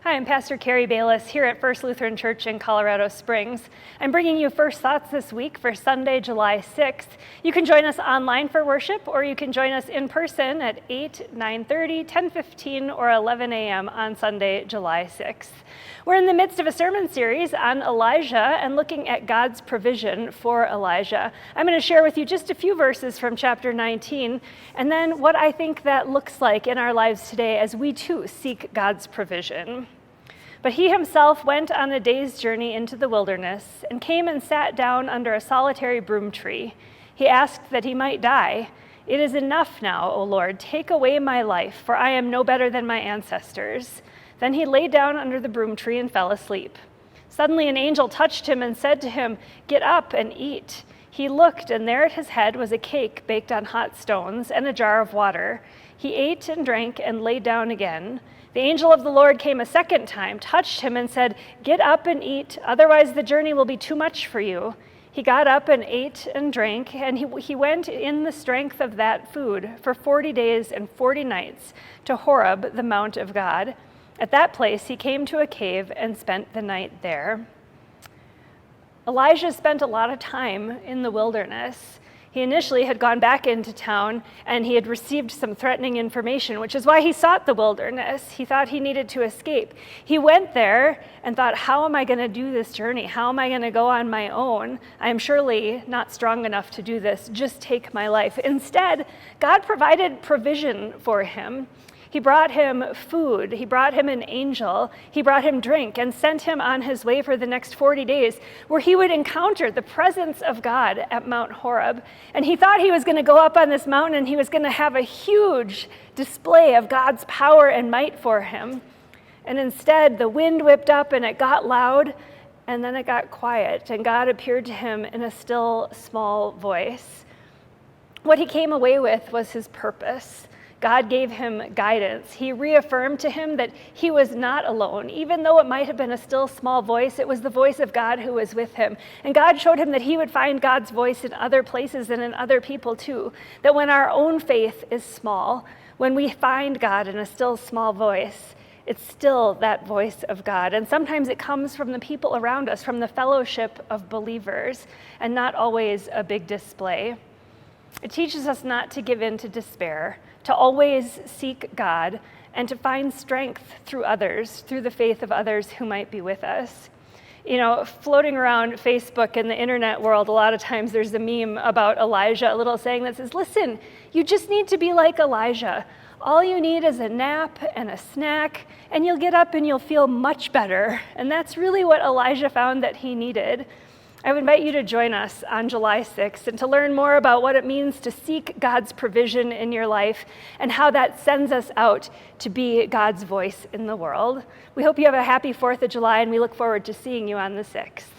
Hi, I'm Pastor Carrie Baylis here at First Lutheran Church in Colorado Springs. I'm bringing you First Thoughts this week for Sunday, July 6th. You can join us online for worship, or you can join us in person at 8, 9:30, 10:15, or 11 a.m. on Sunday, July 6th. We're in the midst of a sermon series on Elijah and looking at God's provision for Elijah. I'm going to share with you just a few verses from chapter 19, and then what I think that looks like in our lives today as we too seek God's provision. But he himself went on a day's journey into the wilderness and came and sat down under a solitary broom tree. He asked that he might die. "It is enough now, O Lord, take away my life, for I am no better than my ancestors." Then he lay down under the broom tree and fell asleep. Suddenly an angel touched him and said to him, "Get up and eat." He looked, and there at his head was a cake baked on hot stones and a jar of water. He ate and drank and lay down again. The angel of the Lord came a second time, touched him, and said, "Get up and eat, otherwise the journey will be too much for you." He got up and ate and drank, and he went in the strength of that food for 40 days and 40 nights to Horeb, the mount of God. At that place he came to a cave and spent the night there. Elijah spent a lot of time in the wilderness. He initially had gone back into town and he had received some threatening information, which is why he sought the wilderness. He thought he needed to escape. He went there and thought, how am I going to do this journey? How am I going to go on my own? I am surely not strong enough to do this. Just take my life. Instead, God provided provision for him. He brought him food, he brought him an angel, he brought him drink, and sent him on his way for the next 40 days, where he would encounter the presence of God at Mount Horeb. And he thought he was going to go up on this mountain and he was going to have a huge display of God's power and might for him. And instead, the wind whipped up and it got loud, and then it got quiet, and God appeared to him in a still, small voice. What he came away with was his purpose. God gave him guidance. He reaffirmed to him that he was not alone. Even though it might have been a still small voice, it was the voice of God who was with him. And God showed him that he would find God's voice in other places and in other people too. That when our own faith is small, when we find God in a still small voice, it's still that voice of God. And sometimes it comes from the people around us, from the fellowship of believers, and not always a big display. It teaches us not to give in to despair, to always seek God, and to find strength through others, through the faith of others who might be with us. You know, floating around Facebook and the internet world, a lot of times there's a meme about Elijah, a little saying that says, "Listen, you just need to be like Elijah. All you need is a nap and a snack, and you'll get up and you'll feel much better." And that's really what Elijah found that he needed. I would invite you to join us on July 6th and to learn more about what it means to seek God's provision in your life and how that sends us out to be God's voice in the world. We hope you have a happy 4th of July, and we look forward to seeing you on the 6th.